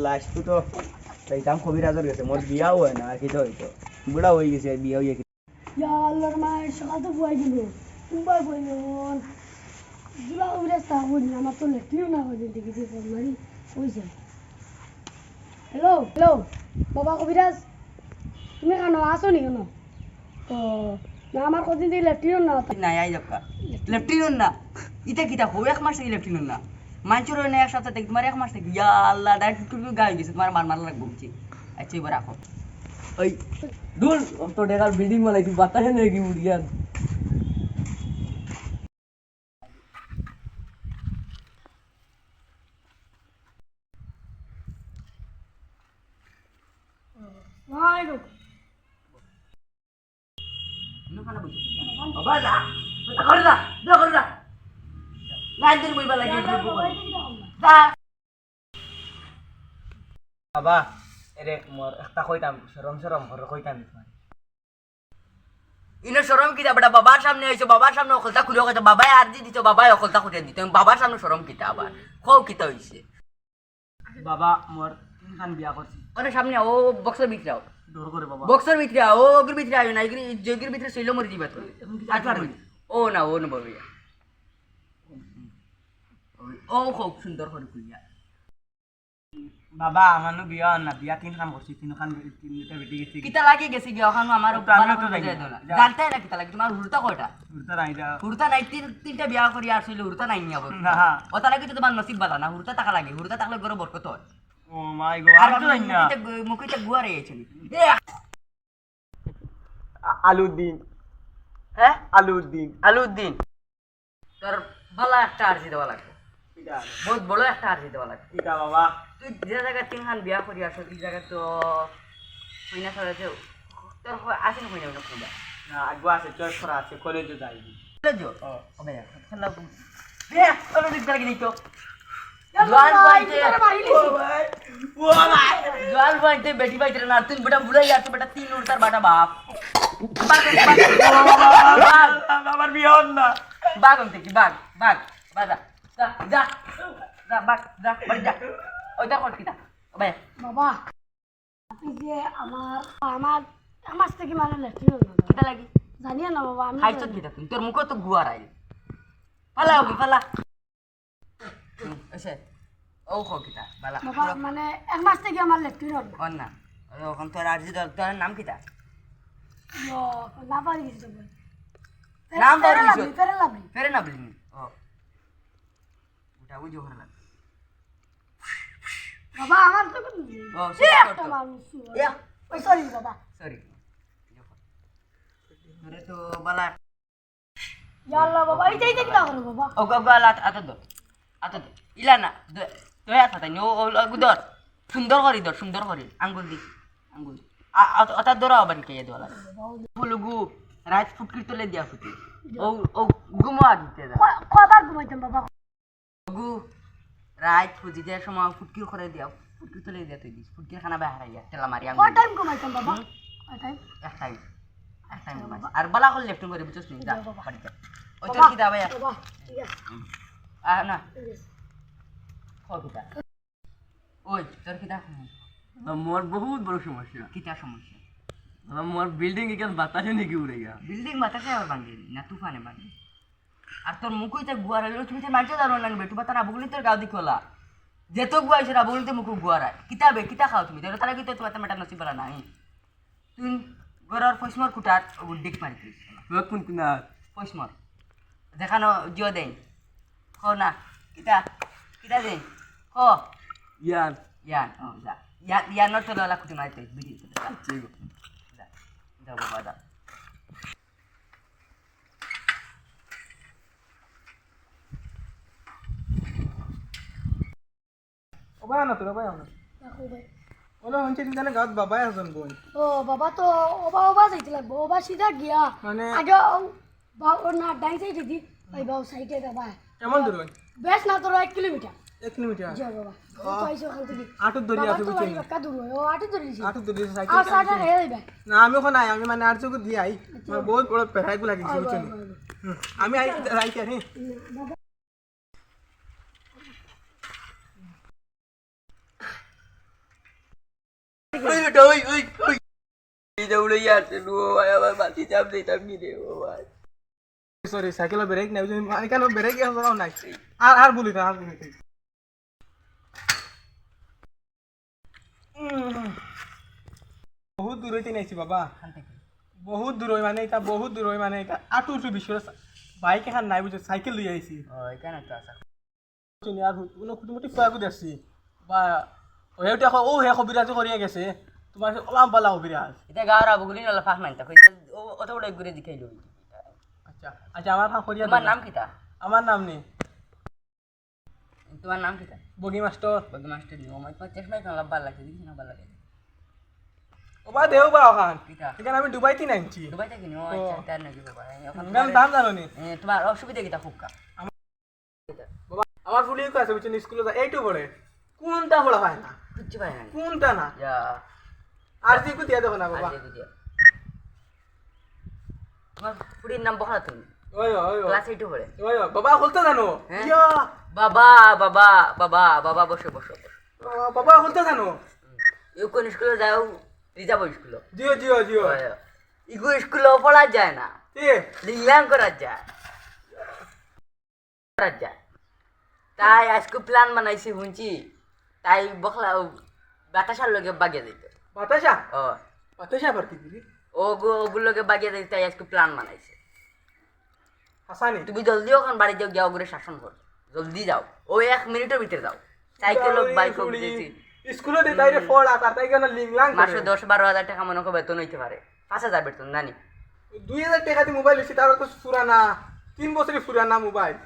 Last তো যাইতাম কবিরাজের গেছে মোর বিয়াও হয় না আর কি তো হইতো বুড়া হয়ে গেছে বিয়া হয়ে গেছে ইয়া আল্লাহর মায়ের সকাল তো বুয়াই দিল কুম্বাই বইল দুলা উড়ে সাহুন আমার তো লেটিও না হয়ে দেখি যে মারি হইছে হ্যালো হ্যালো বাবা কবিরাজ তুমি কেন আসো নি কেন তো না আমার কদিন দিয়ে লেটিও না নাই আই যাবা লেফটিনেন্ট না ইটা কিটা হো এক মাস থেকে লেফটিনেন্ট না মানচুর না এক সপ্তাহ থেকে তোমার এক মাস থেকে ইয়া আল্লাহ ডাইরেক্ট তুমি গায়ে গেছে তোমার মার লাগবো বুঝছি আচ্ছা এবার রাখো ওই দূর তো ডেকার বিল্ডিং বানাইছি বাতাসে নেই কি উড়িয়ান নাই গো নুখানা বুঝছি বাবা যা করে দা করে দা লাইন দিন বইবা লাগে যা বাবা এরে মোর একটা কইতাম শরম শরম করে কইতাম ইনো শরম কিটা বেটা বাবার সামনে আইছো বাবার সামনে অকলতা খুলে কইতো বাবাই আরজি দিতো বাবাই অকলতা খুলে দিতো বাবার সামনে শরম কিটা আবার কও কিটা হইছে বাবা মোর তিনখান বিয়া করছি ওরে সামনে ও বক্সের ভিতরে আও ডর করে বাবা বক্সের ভিতরে আও ও ওগের ভিতরে আইও না এগির জগির ভিতরে শৈল মরে দিবা তো ও না বলবে ও খুব সুন্দর করে খুলিয়া বাবা আমানো বিয়া না বিয়া তিনখান করছি তিনখান তিনটা বেটি গেছি কিতা লাগি গেছে গিয়া ওখানে আমার তো আমিও তো জানি না। জানতে না কিতা লাগি তোমার হুরতা কয়টা উড়তা নাই যা হুরতা নাই তিনটা বিয়া করি আর ছিল হুরতা নাই নিয়া বল না ও তার লাগি তো তোমার নসিব বালা না হুরতা টাকা লাগে হুরতা টাকলে গরো বরকত হয় ও মাই গড আর তো জানি না মুখিতে গুয়ারে আইছিল আলুদ্দিন হ্যাঁ আলুদ্দিন আলুদ্দিন তোর ভালো একটা আরজি দেওয়া লাগবে কিটা বহুত বড় একটা আরজি দেওয়া লাগবে কিটা বাবা তুই যে জায়গায় তিনখান বিয়া করি আসো এই জায়গায় তো হইনা চলেছে তোর আসে না হইনা কোনটা না আগো আছে চয়েস করা আছে কলেজে যাই বুঝছো ওবে খেলা এ তোর দিক লাগি নিতো জোয়ান পাইতে ও ভাই জোয়ান পাইতে বেটি পাইতে না তুই বেটা ভুলাই যাচ্ছে বেটা তিন উড়তার বাটা বাপ বাবার বিয়া হন না বাঘ থেকে বাঘ বাজা যা যা যা বাঘ যা বাড়ি যা ওইটা কর কিটা ওবে বাবা আপনি যে আমার আমার থেকে মানে লেটিও না কিটা লাগি জানিয়ে না বাবা আমি খাইছত কিটা তুই তোর মুখ তো গুয়ার আইল পালা ওকে পালা এসে ও খো কিটা বালা বাবা মানে এক মাস থেকে আমার লেটিও না অন না ওখান তোর আরজি তোর নাম কিটা না পারি কিছু নাম পারি কিছু? ফেরে লাভলি ফেরে না বলিনি ও ওটা বুঝো ভালো লাগে বাবা আমার তো ও সে সে একটা মানুষ ইয়া ওই সরি বাবা সরি তোরে তো বালা ইয়া আল্লাহ বাবা এইটাই কি করো বাবা ও গালা আত ইলা না তুই আত তাই ও গুদর সুন্দর করি আঙ্গুল দি আঙ্গুল আতা দরা বান কে দেওয়া লাগে ফুলগু রাত ফুটকি তোলে দিয়া ফুটি ও গুমা দিতে দা কবার ঘুমাইতাম বাবা গু রাত ফুজি দেওয়ার সময় ফুটকি করে দিয়া ফুটকি তোলে দিয়া তুই দিস ফুটকির খানা বাহারাইয়া তেলা মারি আঙ্গুল কয় টাইম ঘুমাইতাম বাবা কয় টাইম এক টাইম আর বালা করে লেফট করে বুঝছস নি যা বাড়ি যা ওই তোর কি দাবায়া বাবা ঠিক আছে না খো কিটা ওই তোর কিটা মোর বহুত বড় সমস্যা কিটা সমস্যা মোর বিল্ডিং এখান বাতাসে নাকি উড়ে গা বিল্ডিং বাতাসে আবার ভাঙে না তুফানে ভাঙে আর তোর মুখ হইতে গুয়ার হইলো তুমি মারতে দাঁড়ো না বেটু পাতা না বগলি তোর গাও দিকে হলা যেত গুয়াইছে না বগলিতে মুখ গুয়ারায় কিতা খাও তুমি তারা কিন্তু তোমার মেটা নসিব বলা নাই তুই গরর পয়সমর কুটার ডিক মারি দিস কোন কিনা পয়সমর দেখানো জিও দেন হ না কিতা দেন হ ইয়ান ইয়ান ও যা ইয়ানোর তো ললা কুটি মারিতে বিড়ি যা যা বাবা যা ও ভাই না তোরা ভাই না দেখো ভাই ওলা হচ্ছে জানে গাত বাবাই আছেন বোন ও বাবা তো ওবা যাইতে লাগবো ওবা সিধা গিয়া মানে আগে বাবা না ডাই সাইডে দি ওই বাবা সাইডে বাবা কেমন দূর হয় বেশ না তোর 1 কিলোমিটার 1 কিলোমিটার যা বাবা ও পাইছো ওখান থেকে আটুর দড়ি আছে বুঝছেন বাবা দূর হয় ও আটে ধরেছি আটুর দড়ি আর সাইকেল সাইডে হে যাইবা না আমি ওখানে আই আমি মানে আর চোখ দিয়ে আই আমার বহুত বড় পেরাই গুলা গেছে বুঝছেন আমি আই রাইতে আনি বাবা ওই বেটা ওই ওই ওই এই দৌড়ে আসছে নো ভাই আমার বাতি চাপ দিতাম কি রে ও ভাই সরি সাইকেলের ব্রেক নাই মানে কেন ব্রেক এসব নাই আর বলি না আর বলি বহুত দূর হইতে নাইছি বাবা বহুত দূর মানে এটা বহুত দূর মানে এটা আটু উঠু বিশ্ব বাইক এখন নাই বুঝে সাইকেল লই আইছি এখানে তো আসা চিনি আর কোনো খুঁটিমুটি ফুয়াকু দেখছি বা ওহেউটা ও হে কবিরাজ করিয়া গেছে তোমার ওলাম পালা কবিরাজ এটা গাওয়ার আবুগুলি নলা ফাঁক নাই তা অত বড় ঘুরে দেখাই লই আচ্ছা আচ্ছা আমার ফাঁক করিয়া তোমার নাম কিতা আমার নাম নেই তোমার নাম কিতা বগি মাস্টার বগি মাস্টার নি ও মাই তোমার চেষ্টা না লাভ লাগে দিছ না ভালো লাগে ও বা দেও বা ওখান কিতা এখানে আমি দুবাইতে নাইছি দুবাই থেকে নি ও আচ্ছা তার নাকি বাবা এখন নাম দাম জানো নি তোমার অসুবিধা কিতা খুব কা বাবা আমার ফুলিও কাছে বুঝছেন স্কুলে যা এইটু পড়ে কোনটা পড়া হয় না বুঝতে পারি না কোনটা না যা আর জি কো দিয়া দেখো না বাবা তোমার ফুড়ির নাম বহরা তুমি ওই ওই ক্লাস 8 পড়ে ওই বাবা বলতে জানো হ্যাঁ? ইয়া বাবা বাবা বাবা বাবা বসো বসো বসো বাবা বলতে জানো ইউ কোন স্কুলে যাও রিজার্ভ স্কুলে জিও জিও জিও ইগো স্কুলে পড়া যায় না এ লিংলাং করা যায় করা যায় তাই আজকে প্ল্যান বানাইছি শুনছি তাই বখলা বাতাসার লগে বাগিয়ে দিত বাতাসা ও বাতাসা ভর্তি দিবি ওগুলোকে বাগিয়ে দিতে তাই আজকে প্ল্যান বানাইছে হাসানি তুমি জলদি ওখান বাড়ি যাও গিয়ে ওগুলো শাসন কর জলদি যাও ও 1 মিনিটের ভিতরে যাও সাইকেল হোক বাইক হোক দিয়েছি স্কুলে দে তাইরে ফল আর তাই কেন লিংলাং মাসে 10-12 টাকা মনে করে বেতন হইতে পারে 5,000 বেতন জানি 2000 টাকা দিয়ে মোবাইল লিছি তার তো পুরানা 3 বছরের পুরানা মোবাইল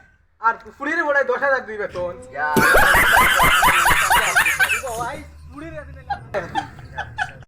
আর ফুড়ির বড়াই 10,000 দিই বেতন যা ভাই ফুড়ির